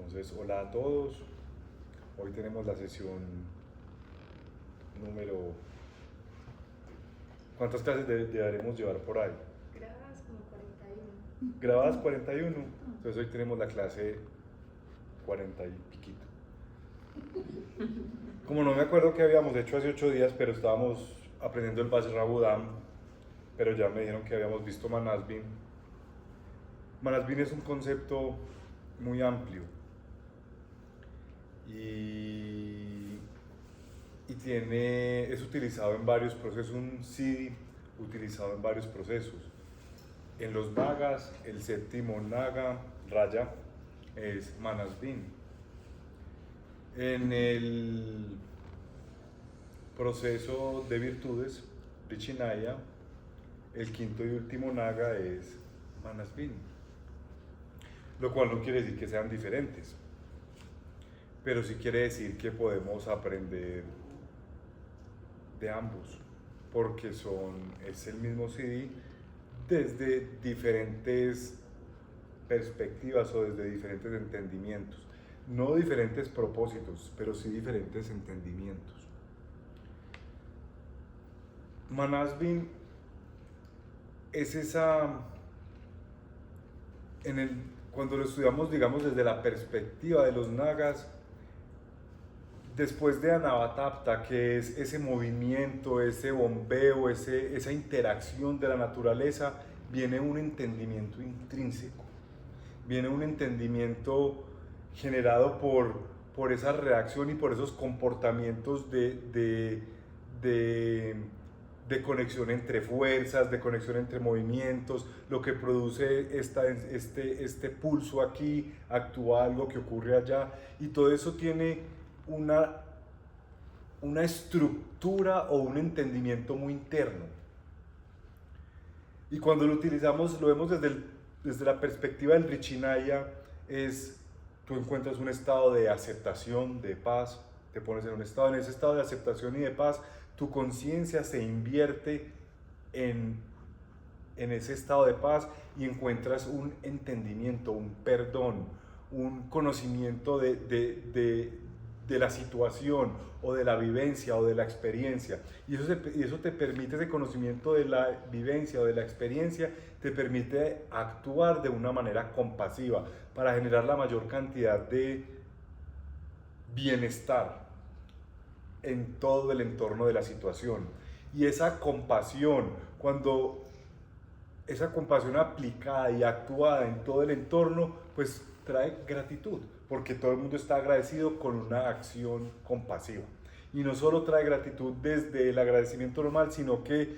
Entonces, hola a todos. Hoy tenemos la sesión número... ¿Cuántas clases deberemos llevar por ahí? Grabadas como 41. Grabadas 41. Entonces hoy tenemos la clase 40 y piquito. Como no me acuerdo qué habíamos hecho hace 8 días, pero estábamos aprendiendo el Vajrabhudam, pero ya me dijeron que habíamos visto Manasvin. Manasvin es un concepto muy amplio y es utilizado en varios procesos, un Siddhi utilizado en varios procesos. En los Nagas, el séptimo Naga, Raya, es Manasvin. En el proceso de virtudes, Vichinaya, el quinto y último Naga es Manasvin. Lo cual no quiere decir que sean diferentes, pero sí quiere decir que podemos aprender de ambos, porque es el mismo CD desde diferentes perspectivas o desde diferentes entendimientos. No diferentes propósitos, pero sí diferentes entendimientos. Manasvin es cuando lo estudiamos, digamos, desde la perspectiva de los nagas, después de Anavatapta, que es ese movimiento, ese bombeo, esa interacción de la naturaleza, viene un entendimiento intrínseco, viene un entendimiento generado por esa reacción y por esos comportamientos de conexión entre fuerzas, de conexión entre movimientos, lo que produce este pulso aquí, actúa algo que ocurre allá, y todo eso tiene una estructura o un entendimiento muy interno. Y cuando lo utilizamos, lo vemos desde la perspectiva del Vichinaya, tú encuentras un estado de aceptación, de paz, te pones en ese estado de aceptación y de paz, tu conciencia se invierte en ese estado de paz y encuentras un entendimiento, un perdón, un conocimiento de la situación o de la vivencia o de la experiencia. Y eso te permite, ese conocimiento de la vivencia o de la experiencia, te permite actuar de una manera compasiva para generar la mayor cantidad de bienestar en todo el entorno de la situación. Y esa compasión, cuando esa compasión aplicada y actuada en todo el entorno, pues trae gratitud, porque todo el mundo está agradecido con una acción compasiva. Y no solo trae gratitud desde el agradecimiento normal, sino que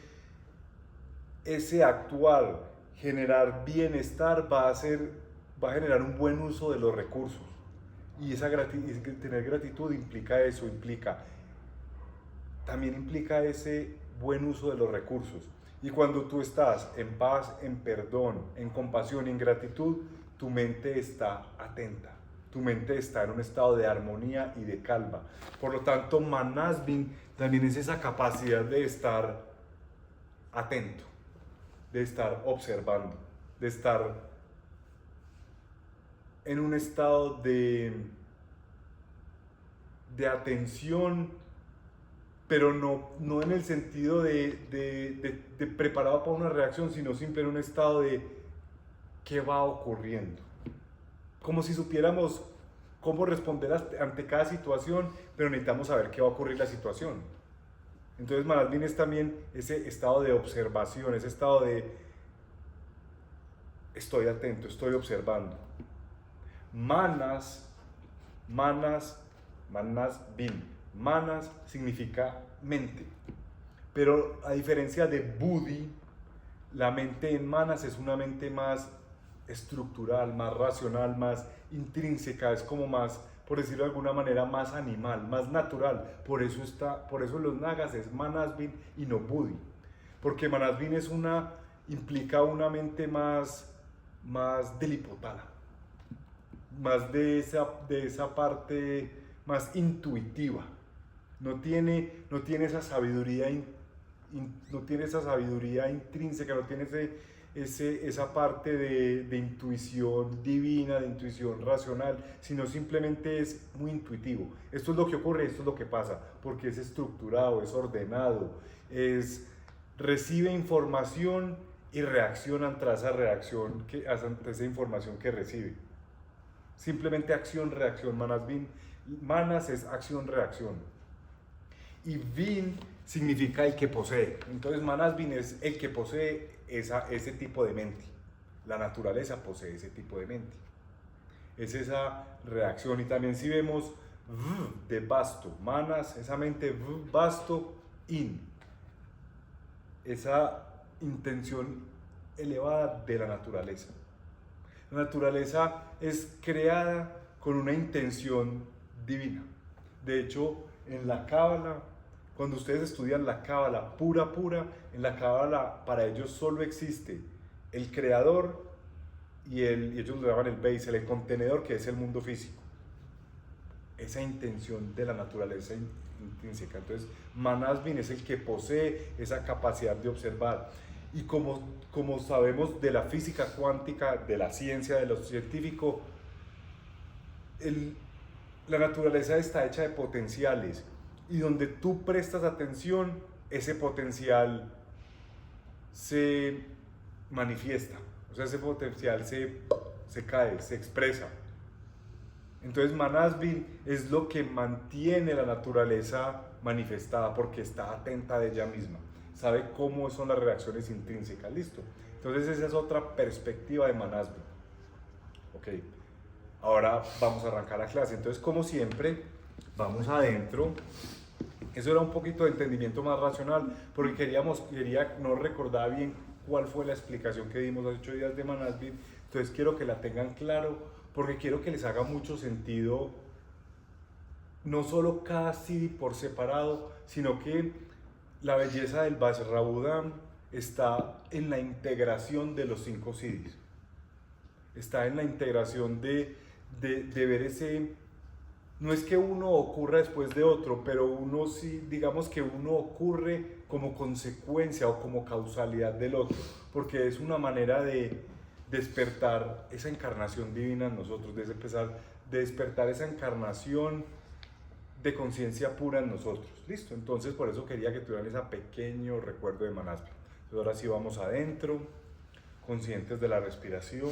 ese actuar, generar bienestar, va a generar un buen uso de los recursos. Y tener gratitud implica eso, también implica ese buen uso de los recursos. Y cuando tú estás en paz, en perdón, en compasión y en gratitud, tu mente está atenta. Tu mente está en un estado de armonía y de calma. Por lo tanto, Manasvin también es esa capacidad de estar atento, de estar observando, de estar en un estado de atención, pero no en el sentido de preparado para una reacción, sino siempre en un estado de qué va ocurriendo. Como si supiéramos cómo responder ante cada situación, pero necesitamos saber qué va a ocurrir la situación. Entonces Manasvin es también ese estado de observación, ese estado de estoy atento, estoy observando. Manasvin. Manas significa mente. Pero a diferencia de Buddhi, la mente en Manas es una mente más estructural, más racional, más intrínseca, es como más, por decirlo de alguna manera, más animal, más natural. Por eso los Nagas es Manasvin y no Buddhi. Porque Manasvin implica una mente más delipotada, más de esa parte más intuitiva. No tiene esa sabiduría intrínseca, no tiene esa parte de intuición divina, de intuición racional, sino simplemente es muy intuitivo. Esto es lo que ocurre, esto es lo que pasa, porque es estructurado, es ordenado, recibe información y reacciona ante esa reacción, ante esa información que recibe. Simplemente acción-reacción. Manas es acción-reacción. Y Bin significa el que posee. Entonces Manasbin es el que posee ese tipo de mente. La naturaleza posee ese tipo de mente. Es esa reacción. Y también si vemos de vasto, manas, esa mente vasto, in. Esa intención elevada de la naturaleza. La naturaleza es creada con una intención divina. De hecho, en la Cábala, cuando ustedes estudian la Cábala pura, en la Cábala para ellos solo existe el creador y ellos lo llaman el Beisel, el contenedor, que es el mundo físico. Esa intención de la naturaleza intrínseca. Entonces, Manasbin es el que posee esa capacidad de observar. Y como sabemos de la física cuántica, de la ciencia, de lo científico, la naturaleza está hecha de potenciales. Y donde tú prestas atención, ese potencial se manifiesta. O sea, ese potencial se cae, se expresa. Entonces Manasbin es lo que mantiene la naturaleza manifestada porque está atenta de ella misma, sabe cómo son las reacciones intrínsecas, listo. Entonces esa es otra perspectiva de Manasbin. Ok, ahora vamos a arrancar la clase. Entonces, como siempre, vamos adentro. Eso era un poquito de entendimiento más racional porque no recordaba bien cuál fue la explicación que dimos hace 8 días de Manasbin. Entonces quiero que la tengan claro porque quiero que les haga mucho sentido no solo cada Siddhi por separado, sino que la belleza del Vajrabhudam está en la integración de los 5 Siddhis. Está en la integración de ver ese... No es que uno ocurra después de otro, pero uno sí, digamos que uno ocurre como consecuencia o como causalidad del otro, porque es una manera de despertar esa encarnación divina en nosotros, de despertar esa encarnación de conciencia pura en nosotros. Listo, entonces por eso quería que tuvieran ese pequeño recuerdo de Manasbin. Entonces ahora sí vamos adentro, conscientes de la respiración.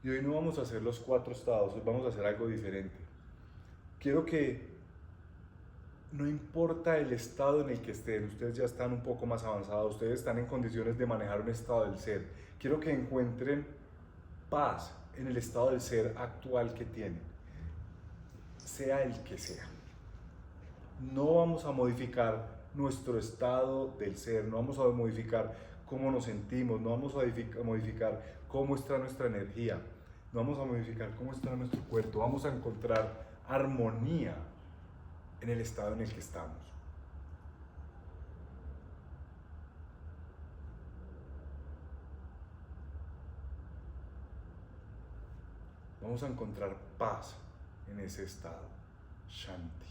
Y hoy no vamos a hacer los 4 estados, hoy vamos a hacer algo diferente. Quiero que no importa el estado en el que estén, ustedes ya están un poco más avanzados, ustedes están en condiciones de manejar un estado del ser. Quiero que encuentren paz en el estado del ser actual que tienen, sea el que sea. No vamos a modificar nuestro estado del ser, no vamos a modificar cómo nos sentimos, no vamos a modificar cómo está nuestra energía, no vamos a modificar cómo está nuestro cuerpo, vamos a encontrar armonía en el estado en el que estamos. Vamos a encontrar paz en ese estado, Shanti.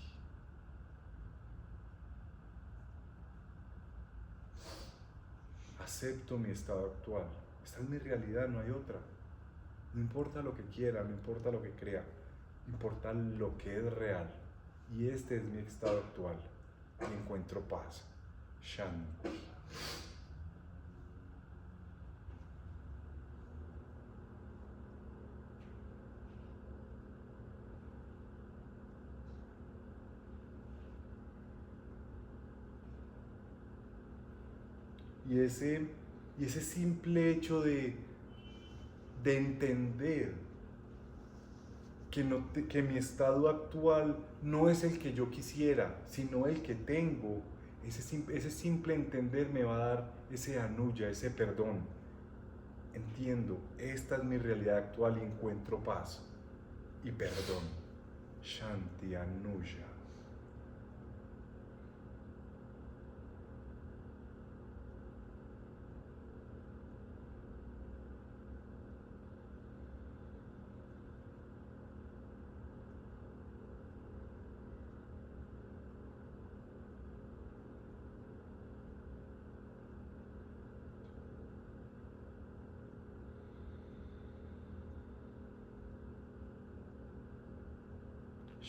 Acepto mi estado actual. Esta es mi realidad, no hay otra. No importa lo que quiera, no importa lo que crea, importa lo que es real. Y este es mi estado actual. Y encuentro paz. Shanti. Y ese simple hecho de entender que mi estado actual no es el que yo quisiera, sino el que tengo, ese simple entender me va a dar ese anuya, ese perdón. Entiendo, esta es mi realidad actual y encuentro paz y perdón. Shanti Anuya.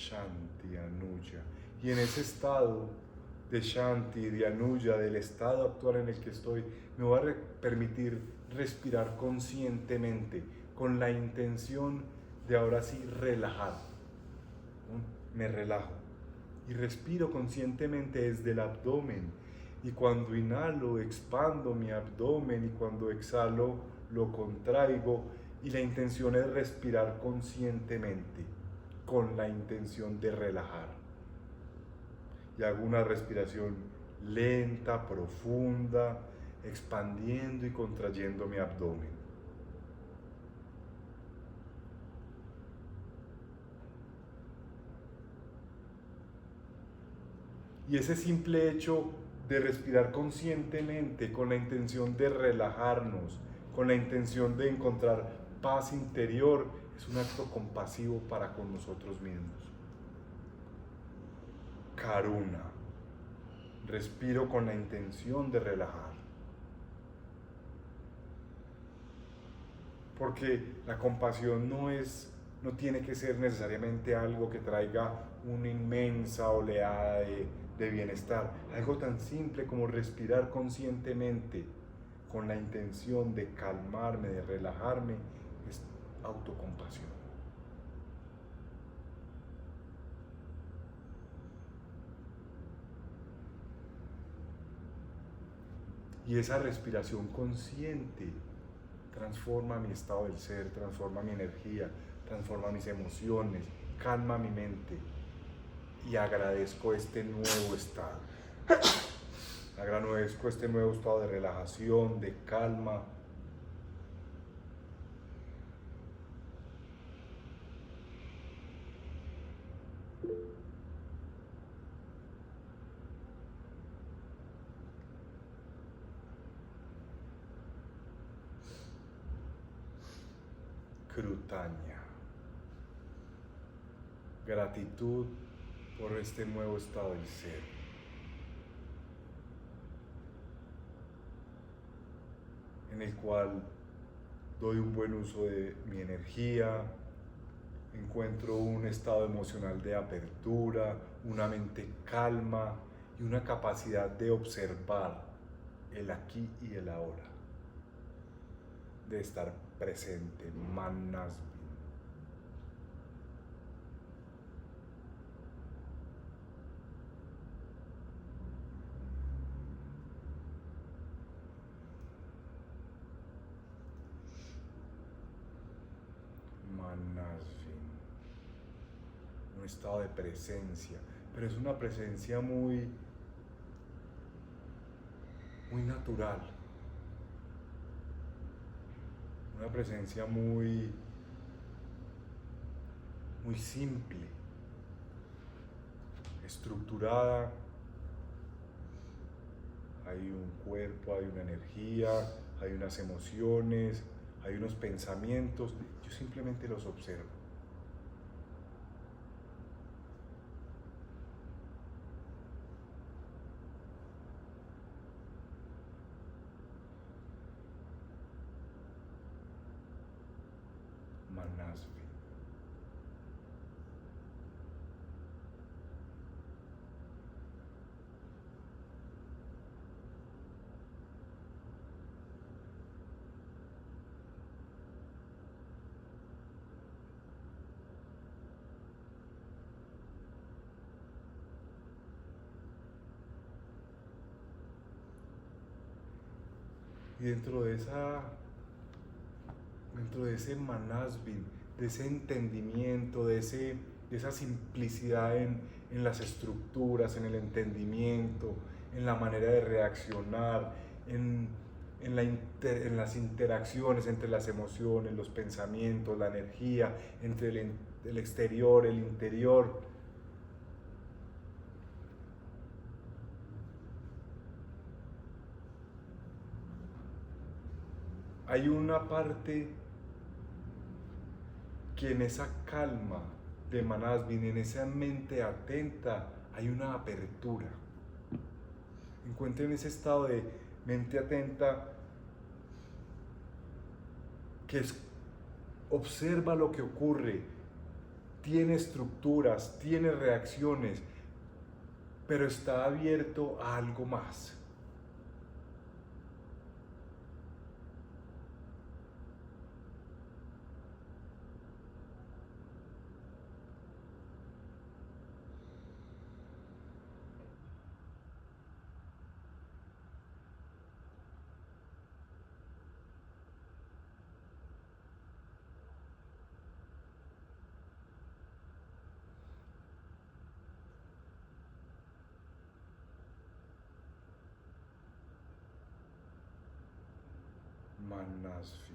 Shanti, Anuja. Y en ese estado de Shanti, de Anuja, del estado actual en el que estoy, me voy a permitir respirar conscientemente, con la intención de ahora sí relajar. Me relajo y respiro conscientemente desde el abdomen. Y cuando inhalo, expando mi abdomen, y cuando exhalo, lo contraigo. Y la intención es respirar conscientemente, con la intención de relajar. Y hago una respiración lenta, profunda, expandiendo y contrayendo mi abdomen. Y ese simple hecho de respirar conscientemente, con la intención de relajarnos, con la intención de encontrar paz interior, es un acto compasivo para con nosotros mismos. Karuna. Respiro con la intención de relajar. Porque la compasión no tiene que ser necesariamente algo que traiga una inmensa oleada de bienestar. Algo tan simple como respirar conscientemente con la intención de calmarme, de relajarme, es autocompasión. Y esa respiración consciente transforma mi estado del ser, transforma mi energía, transforma mis emociones, calma mi mente. Y agradezco este nuevo estado. Agradezco este nuevo estado de relajación, de calma. Krutanya. Gratitud por este nuevo estado del ser. En el cual doy un buen uso de mi energía, encuentro un estado emocional de apertura, una mente calma y una capacidad de observar el aquí y el ahora, de estar presente, Manasvi. Manasvi. Un estado de presencia, pero es una presencia muy natural, una presencia muy simple, estructurada. Hay un cuerpo, hay una energía, hay unas emociones, hay unos pensamientos. Yo simplemente los observo. Manasvi. Y dentro de ese manasvin, de ese entendimiento, de esa simplicidad en las estructuras, en el entendimiento, en la manera de reaccionar, en las interacciones entre las emociones, los pensamientos, la energía, entre el exterior, el interior. Hay una parte que en esa calma de Manasvin, en esa mente atenta, hay una apertura. Encuentren ese estado de mente atenta que observa lo que ocurre tiene estructuras, tiene reacciones, pero está abierto a algo más. Manasvi.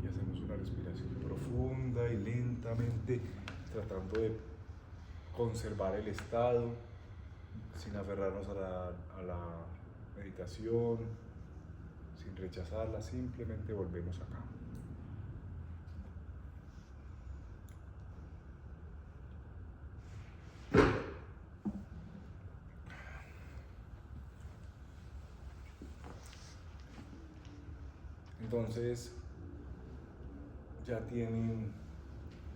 Y hacemos una respiración profunda y lentamente, tratando de conservar el estado, sin aferrarnos a la meditación, sin rechazarla, simplemente volvemos acá. Entonces, ya tienen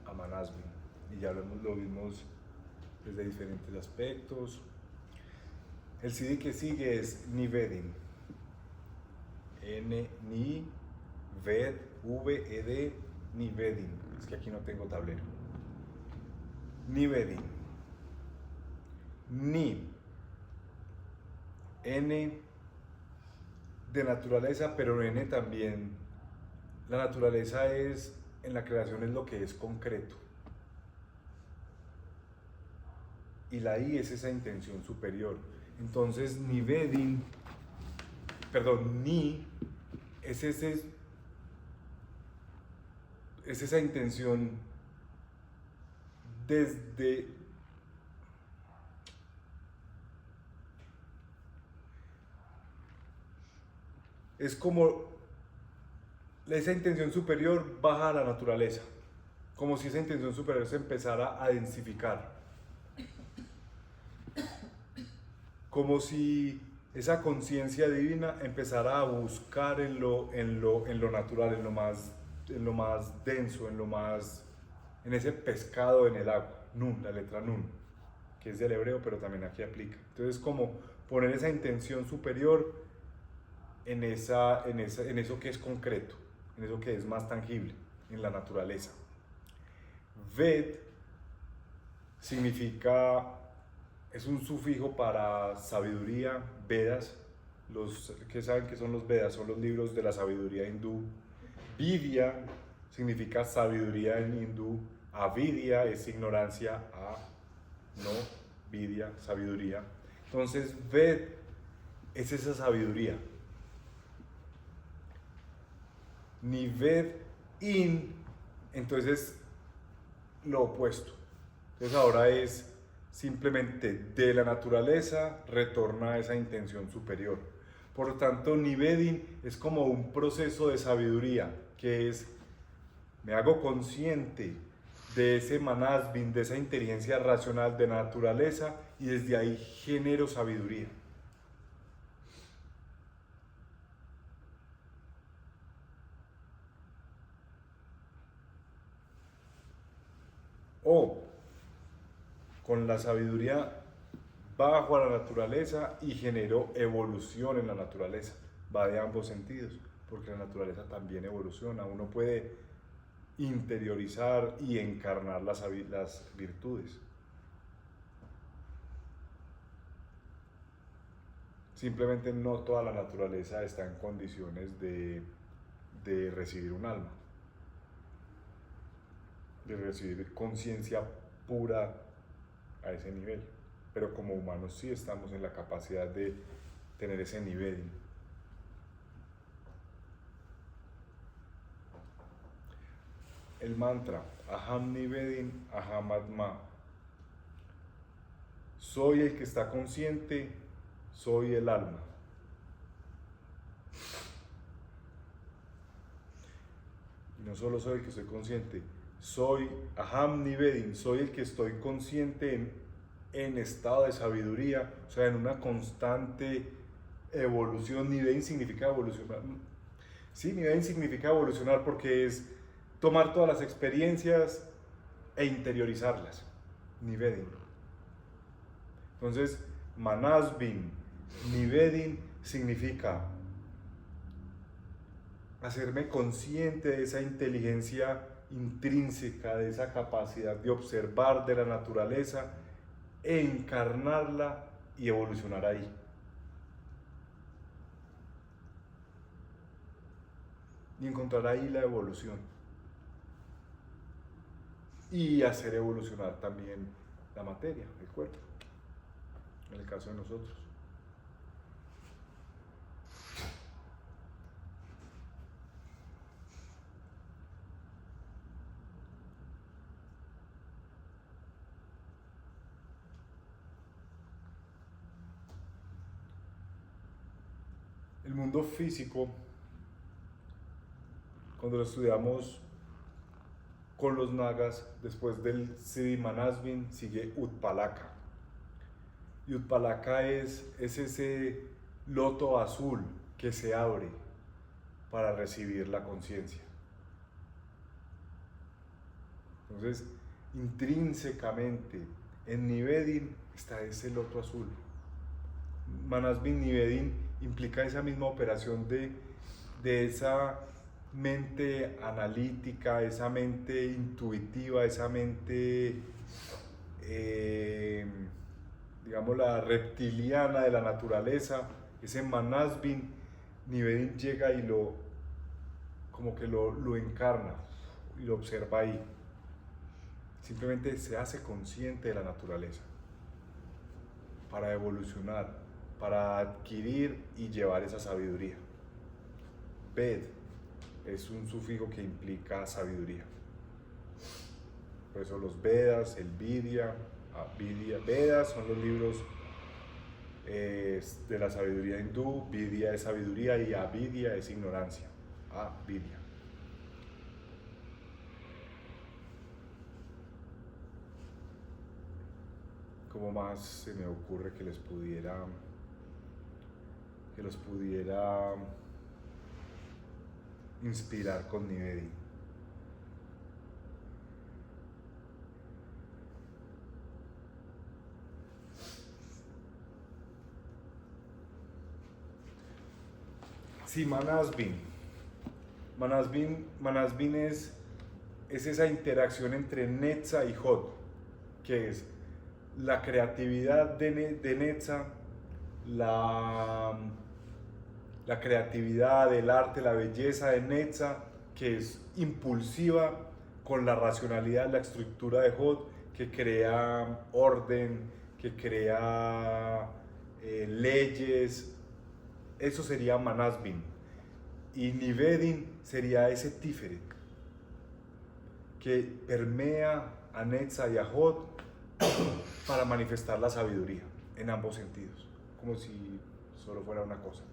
a Manasvi y ya lo vimos desde diferentes aspectos. El CD que sigue es Nivedin. Ni, Ved, V-E-D, Nivedin. Es que aquí no tengo tablero. Nivedin. Ni. N de naturaleza, pero N también. La naturaleza es, en la creación es lo que es concreto. Y la I es esa intención superior. Entonces, Nivedin, perdón, Ni es esa intención desde es como esa intención superior baja a la naturaleza, como si esa intención superior se empezara a densificar, como si esa conciencia divina empezara a buscar en lo natural, en lo más denso, en ese pescado en el agua, Nun, la letra Nun, que es del hebreo, pero también aquí aplica. Entonces, como poner esa intención superior en eso que es concreto, en eso que es más tangible, en la naturaleza. Ved significa, es un sufijo para sabiduría, Vedas. Los que saben que son los Vedas son los libros de la sabiduría hindú. Vidya significa sabiduría en hindú. Avidya es ignorancia, no, vidya, sabiduría. Entonces, Ved es esa sabiduría. Nived in, entonces lo opuesto. Entonces ahora es simplemente de la naturaleza retorna a esa intención superior. Por lo tanto, Nivedin es como un proceso de sabiduría, que es, me hago consciente de ese manasvin, de esa inteligencia racional de la naturaleza, y desde ahí genero sabiduría. O con la sabiduría bajo a la naturaleza y generó evolución en la naturaleza. Va de ambos sentidos, porque la naturaleza también evoluciona. Uno puede interiorizar y encarnar las virtudes. Simplemente no toda la naturaleza está en condiciones de recibir un alma, de recibir conciencia pura a ese nivel. Pero como humanos sí estamos en la capacidad de tener ese nivel. el mantra Aham Nivedin Aham Atma. Soy el que está consciente, soy el alma. Y no solo soy el que estoy consciente, soy Aham Nivedin, soy el que estoy consciente en estado de sabiduría, o sea, en una constante evolución. Nivedin significa evolucionar. Sí, Nivedin significa evolucionar porque es tomar todas las experiencias e interiorizarlas. Nivedin. Entonces, Manasbin, Nivedin significa hacerme consciente de esa inteligencia intrínseca, de esa capacidad de observar de la naturaleza, encarnarla y evolucionar ahí. Y encontrar ahí la evolución. Y hacer evolucionar también la materia, el cuerpo, en el caso de nosotros. El mundo físico, cuando lo estudiamos con los nagas, después del Siddhi Manasbin sigue Utpalaka. Y Utpalaka es ese loto azul que se abre para recibir la conciencia. Entonces, intrínsecamente en Nivedin está ese loto azul. Manasbin Nivedin implica esa misma operación de esa mente analítica, esa mente intuitiva, esa mente, digamos, la reptiliana de la naturaleza. Ese Manasbin Nivedin llega y como que lo encarna y lo observa ahí. Simplemente se hace consciente de la naturaleza para evolucionar, para adquirir y llevar esa sabiduría. Ved es un sufijo que implica sabiduría. Por eso los Vedas, el Vidya, Vedas son los libros de la sabiduría hindú, Vidya es sabiduría y Avidya es ignorancia. Avidya. ¿Cómo más se me ocurre que los pudiera inspirar con Nivedin? Sí, Manasbin. Manasbin es esa interacción entre Netza y Hod, que es la creatividad de Netza, la creatividad, el arte, la belleza de Netza, que es impulsiva, con la racionalidad, la estructura de Hod, que crea orden, que crea leyes. Eso sería Manasbin. Y Nivedin sería ese Tiferet, que permea a Netza y a Hod para manifestar la sabiduría en ambos sentidos, como si solo fuera una cosa.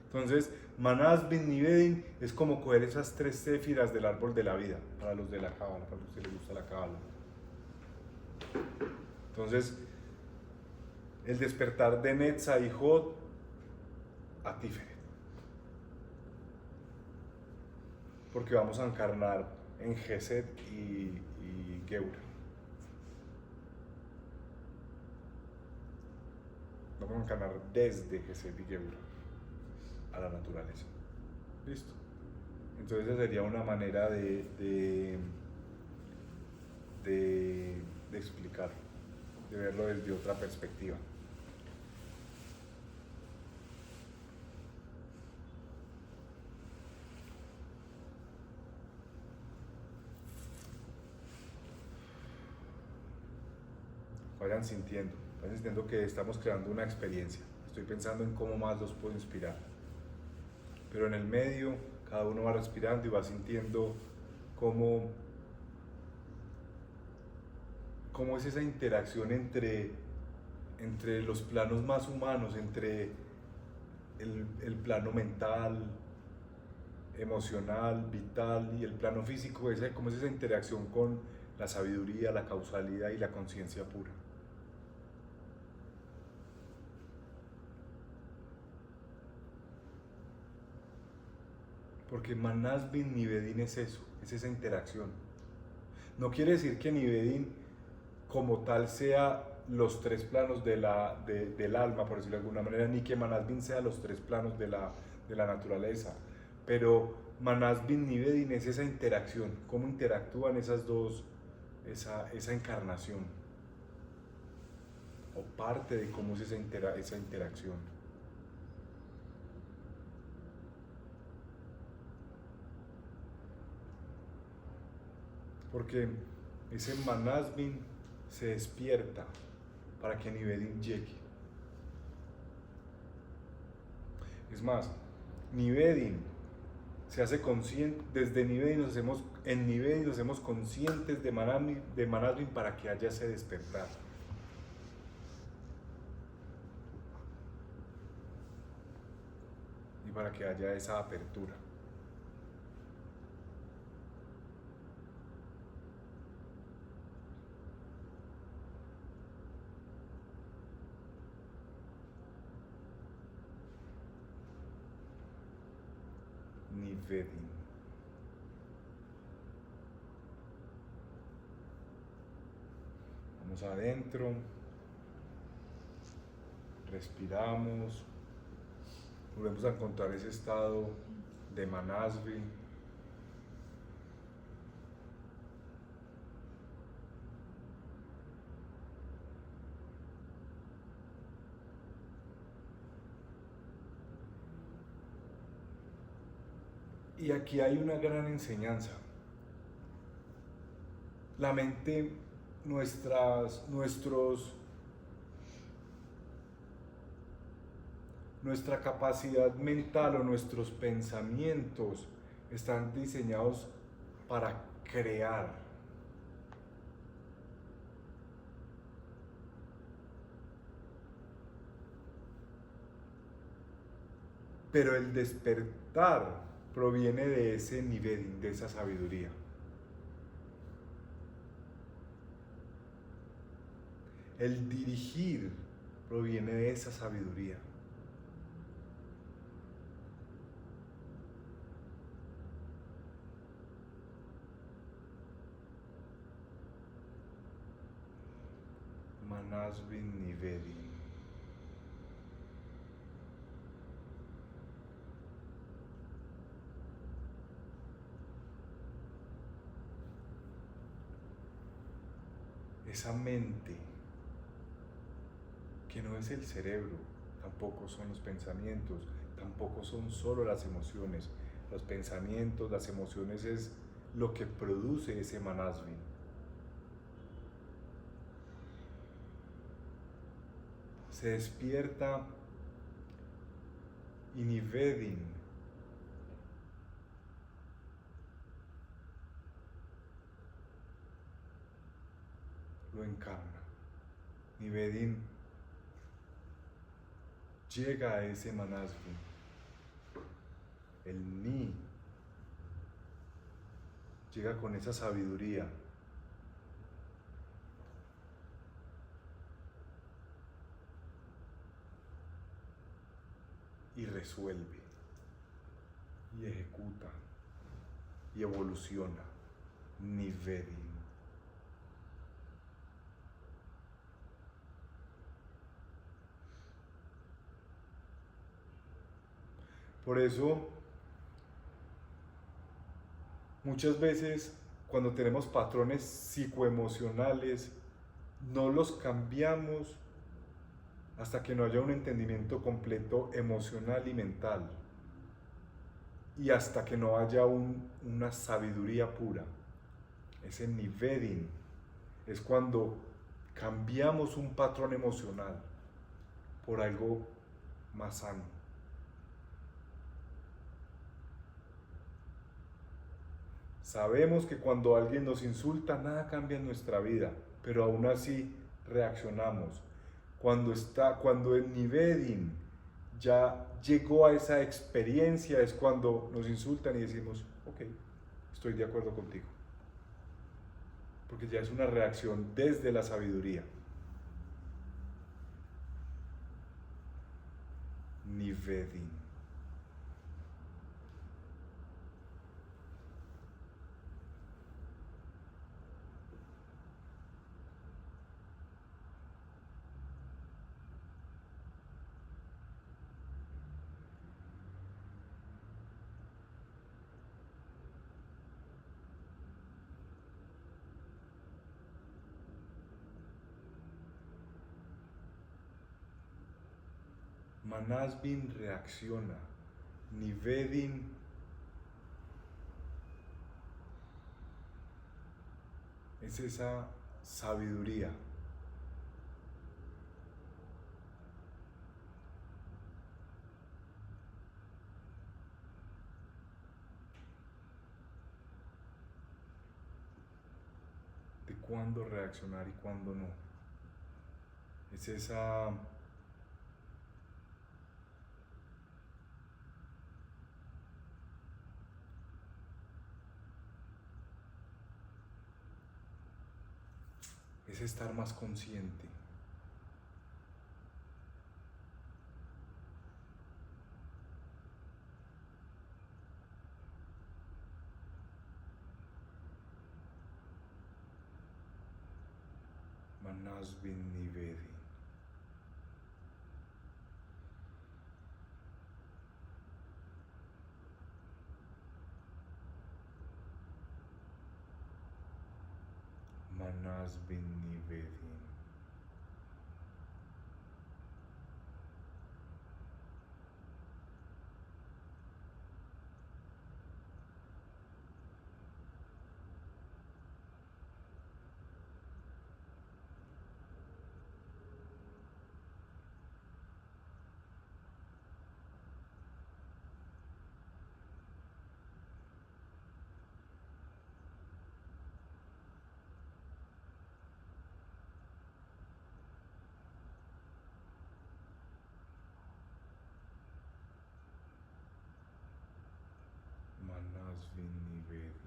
Entonces, Manasbin Nivedin es como coger esas tres séfiras del árbol de la vida, para los de la Cábala, para los que les gusta la Cábala. Entonces, el despertar de Netza y Hod a Tiferet. Porque vamos a encarnar en Gesed y Geura. Vamos a encarnar desde Gesed y Geura a la naturaleza. ¿Listo? Entonces esa sería una manera de explicarlo, de verlo desde otra perspectiva. Vayan sintiendo que estamos creando una experiencia. Estoy pensando en cómo más los puedo inspirar. Pero en el medio, cada uno va respirando y va sintiendo cómo cómo es esa interacción entre los planos más humanos, entre el plano mental, emocional, vital y el plano físico, cómo es esa interacción con la sabiduría, la causalidad y la conciencia pura. Porque Manasvin Nivedin es eso, es esa interacción. No quiere decir que Nivedin como tal sea los tres planos del alma, por decirlo de alguna manera, ni que Manasvin sea los tres planos de la naturaleza, pero Manasvin Nivedin es esa interacción, cómo interactúan esas dos, esa encarnación, o parte de cómo es esa interacción. Porque ese Manasvin se despierta para que Nivedin llegue. Es más, Nivedin se hace consciente, desde Nivedin en Nivedin nos hacemos conscientes de Manasvin para que haya ese despertar. Y para que haya esa apertura. Nivedin. Vamos adentro, respiramos, volvemos a encontrar ese estado de Manasvin. Y aquí hay una gran enseñanza. La mente, nuestra capacidad mental o nuestros pensamientos están diseñados para crear. Pero el despertar proviene de ese nivel, de esa sabiduría. El dirigir proviene de esa sabiduría. Manasvin Nivedin. Esa mente que no es el cerebro, tampoco son los pensamientos, tampoco son solo las emociones. Los pensamientos, las emociones es lo que produce ese Manasvin. Se despierta y Nivedin lo encarna. Nivedin llega a ese Manasvin. El Ni llega con esa sabiduría. Y resuelve, y ejecuta, y evoluciona. Nivedin. Por eso, muchas veces cuando tenemos patrones psicoemocionales, no los cambiamos hasta que no haya un entendimiento completo emocional y mental. Y hasta que no haya una sabiduría pura. Ese Nivedin es cuando cambiamos un patrón emocional por algo más sano. Sabemos que cuando alguien nos insulta, nada cambia en nuestra vida, pero aún así reaccionamos. Cuando el Nivedim ya llegó a esa experiencia, es cuando nos insultan y decimos, ok, estoy de acuerdo contigo. Porque ya es una reacción desde la sabiduría. Nivedim. Manasbin reacciona. Nivedim es esa sabiduría. De cuándo reaccionar y cuándo no. Es esa es estar más consciente. Manasbin Nivedi. Manasbin Nivedi. Manasbin Nivedi.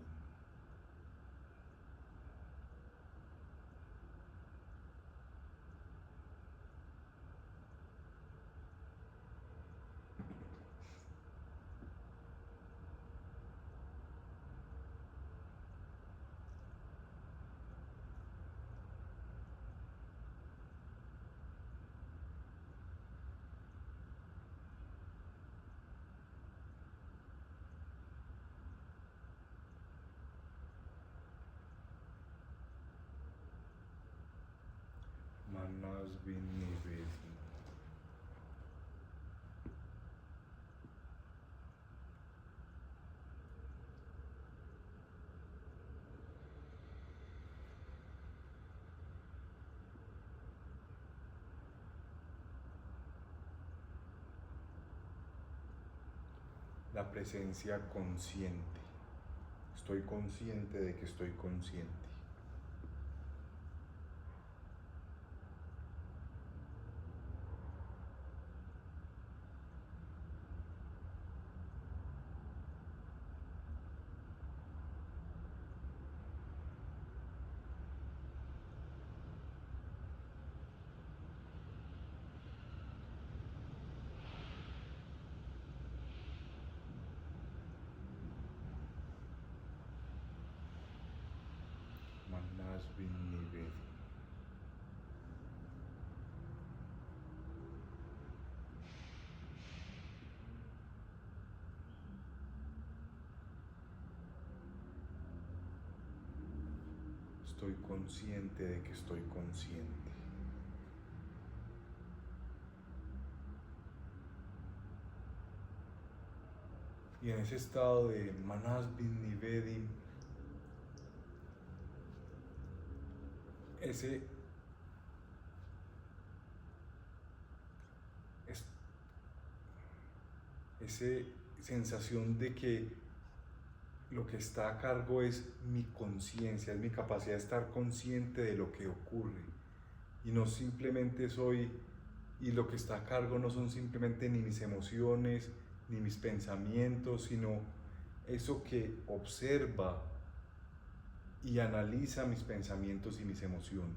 Manasbin Nivedi. La presencia consciente. Estoy consciente de que estoy consciente. Manasbin Nivedi. Estoy consciente de que estoy consciente. Y en ese estado de Manasbin Nivedi, ese sensación de que lo que está a cargo es mi conciencia, es mi capacidad de estar consciente de lo que ocurre. Y no simplemente y lo que está a cargo no son simplemente ni mis emociones, ni mis pensamientos, sino eso que observa y analiza mis pensamientos y mis emociones.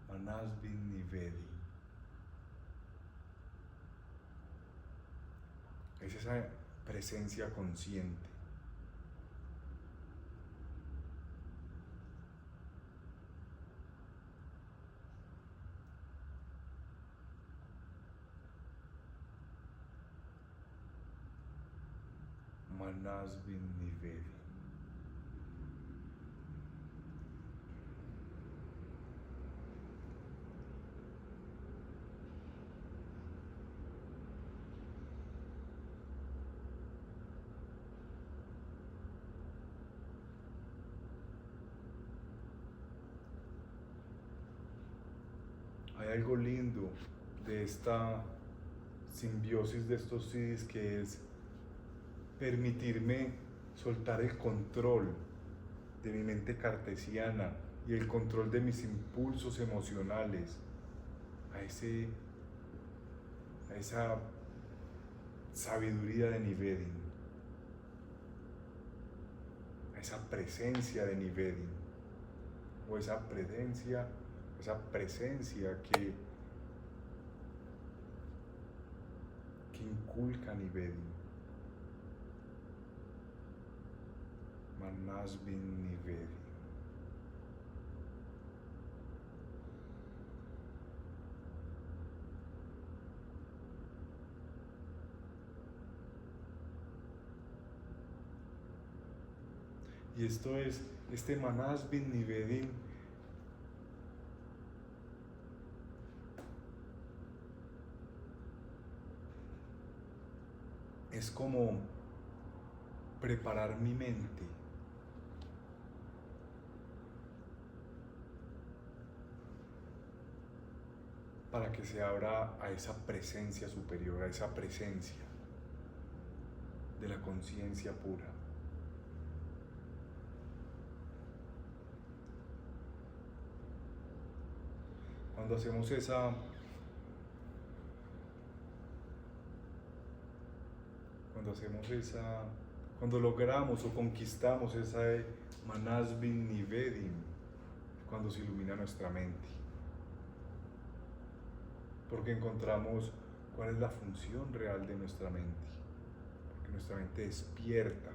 Manasvin Nivedi. Es esa presencia consciente. Manasvin Nivedi. Hay algo lindo de esta simbiosis de estos CDs, que es permitirme soltar el control de mi mente cartesiana y el control de mis impulsos emocionales a esa sabiduría de Nivedin, a esa presencia de Nivedin, o esa presencia que inculca Nivedin. Manasvin Nivedi. Y esto es, este Manasvin Nivedin es como preparar mi mente para que se abra a esa presencia superior, a esa presencia de la conciencia pura. Cuando hacemos cuando logramos o conquistamos esa Manasvin Nivedin, cuando se ilumina nuestra mente, porque encontramos cuál es la función real de nuestra mente, porque nuestra mente despierta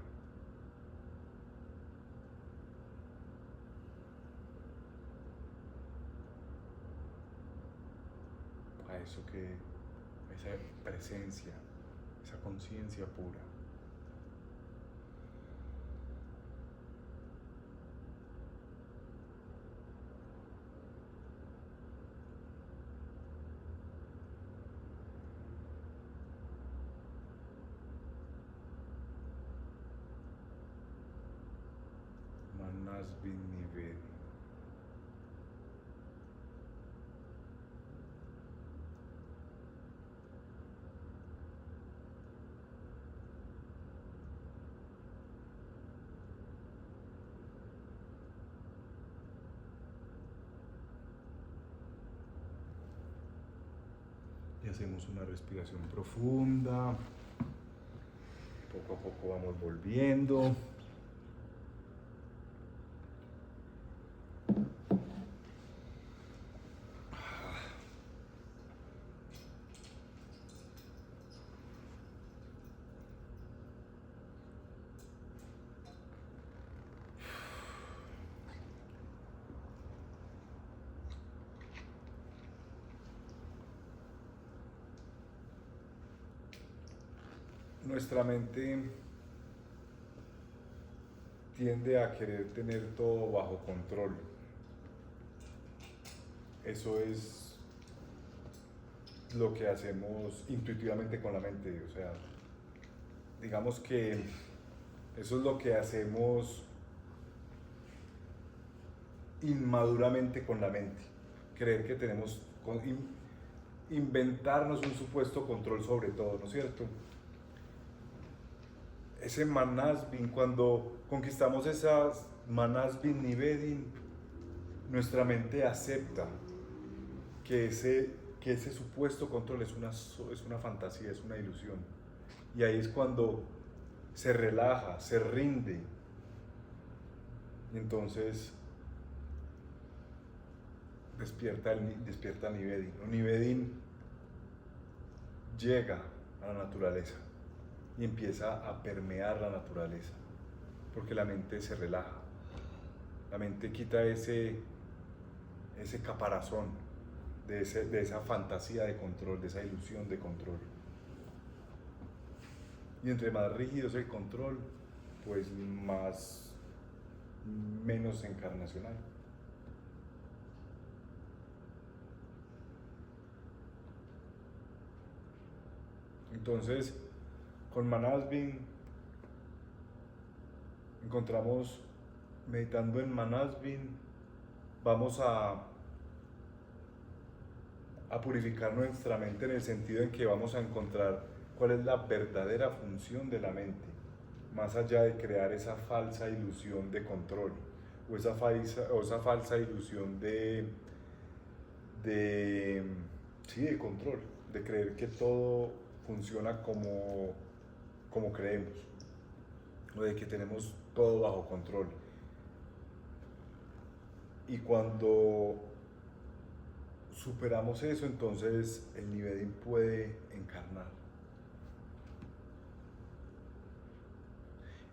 a esa presencia, esa conciencia pura. Manasvin Nivedi. Y hacemos una respiración profunda. Poco a poco vamos volviendo. Nuestra mente tiende a querer tener todo bajo control. Eso es lo que hacemos intuitivamente con la mente. O sea, digamos que eso es lo que hacemos inmaduramente con la mente. Creer que tenemos, inventarnos un supuesto control sobre todo, ¿no es cierto? ese Manasbin, cuando conquistamos esas Manasbin Nivedin, nuestra mente acepta que ese supuesto control es una fantasía, es una ilusión. Y ahí es cuando se relaja, se rinde. Y entonces despierta Nivedin. Nivedin llega a la naturaleza y empieza a permear la naturaleza, porque la mente se relaja, la mente quita ese caparazón de esa fantasía de control, de esa ilusión de control. Y entre más rígido es el control, pues menos encarnacional. Entonces, con Manasbin encontramos, meditando en Manasbin, vamos a purificar nuestra mente, en el sentido en que vamos a encontrar cuál es la verdadera función de la mente, más allá de crear esa falsa ilusión de control o esa falsa ilusión de control, de creer que todo funciona como creemos, o de que tenemos todo bajo control. Y cuando superamos eso, entonces el Nivedin puede encarnar.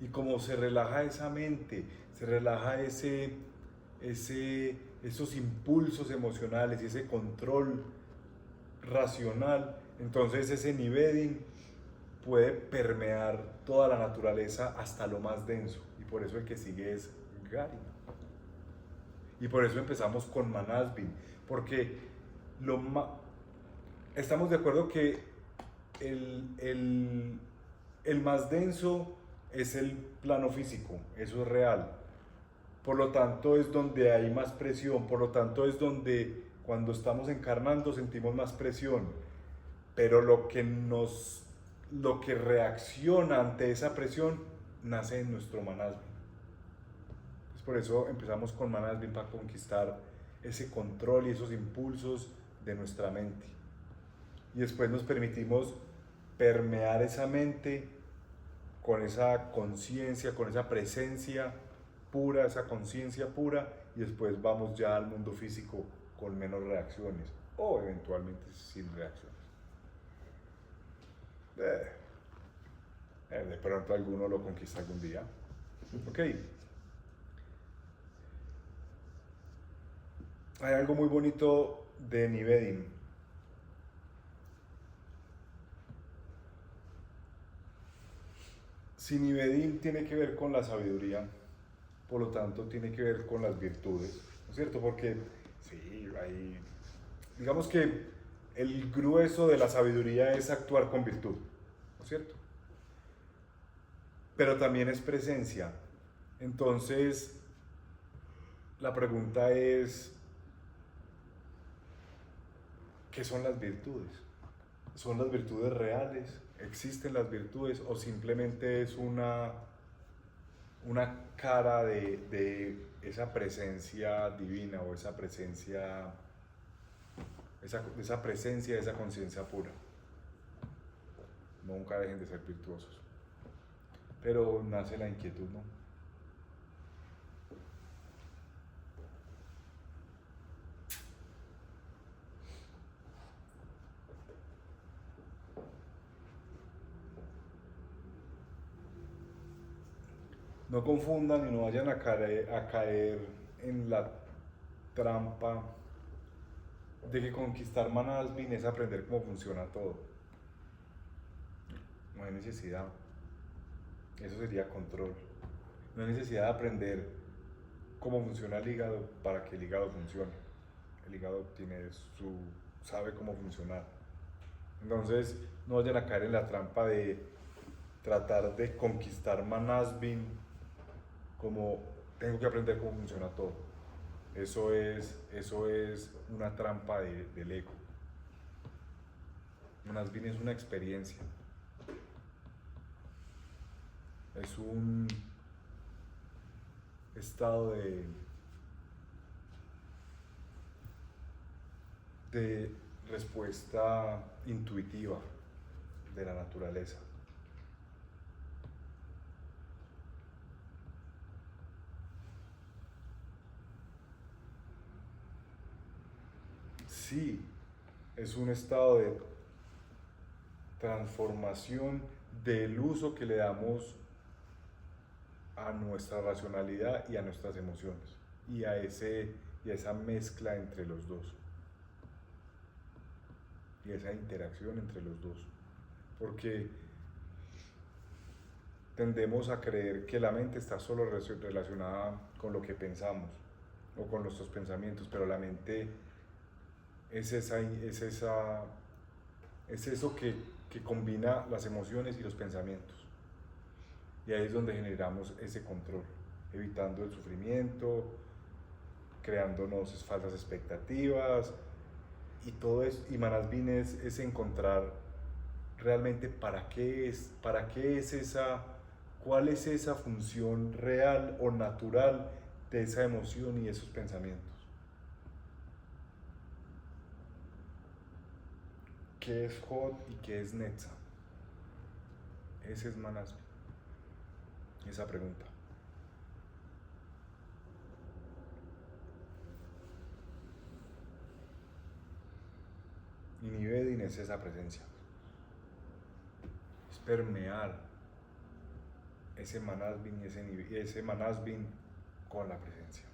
Y como se relaja esa mente, se relaja esos impulsos emocionales y ese control racional, entonces ese Nivedin puede permear toda la naturaleza hasta lo más denso. Y por eso el que sigue es Gari. Y por eso empezamos con Manasbin, porque estamos de acuerdo que el más denso es el plano físico, eso es real. Por lo tanto es donde hay más presión, por lo tanto es donde cuando estamos encarnando sentimos más presión. Pero lo que reacciona ante esa presión nace en nuestro Manasbin. Por eso empezamos con Manasbin, para conquistar ese control y esos impulsos de nuestra mente. Y después nos permitimos permear esa mente con esa conciencia, con esa presencia pura, esa conciencia pura, y después vamos ya al mundo físico con menos reacciones, o eventualmente sin reacciones. De pronto alguno lo conquista algún día. Ok. Hay algo muy bonito de Nivedin. Si Nivedin tiene que ver con la sabiduría, por lo tanto tiene que ver con las virtudes, ¿no es cierto? Porque sí, digamos que el grueso de la sabiduría es actuar con virtud, ¿no es cierto? Pero también es presencia. Entonces, la pregunta es, ¿qué son las virtudes? ¿Son las virtudes reales? ¿Existen las virtudes o simplemente es una cara de esa presencia divina o esa presencia, esa conciencia pura? Nunca dejen de ser virtuosos. Pero nace la inquietud, ¿no? No confundan y no vayan a caer en la trampa de que conquistar Manasbin es aprender cómo funciona todo. No hay necesidad. Eso sería control. No hay necesidad de aprender cómo funciona el hígado para que el hígado funcione. El hígado sabe cómo funcionar. Entonces, no vayan a caer en la trampa de tratar de conquistar Manasbin como tengo que aprender cómo funciona todo. Eso es una trampa del ego. Manasbin es una experiencia. es un estado de respuesta intuitiva de la naturaleza. Sí, es un estado de transformación del uso que le damos a nuestra racionalidad y a nuestras emociones y a esa mezcla entre los dos y esa interacción entre los dos, porque tendemos a creer que la mente está solo relacionada con lo que pensamos o con nuestros pensamientos, pero la mente es eso que combina las emociones y los pensamientos. Y ahí es donde generamos ese control, evitando el sufrimiento, creándonos falsas expectativas, y todo eso. Y Manasvin es encontrar realmente para qué es esa, cuál es esa función real o natural de esa emoción y esos pensamientos. ¿Qué es Hod y qué es Netza? Ese es Manasvin, esa pregunta. Y Nivedin es esa presencia, es permear ese Manasvin y ese Manasvin con la presencia.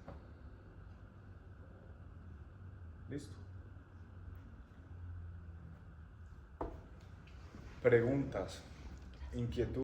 ¿Listo? Preguntas, inquietudes.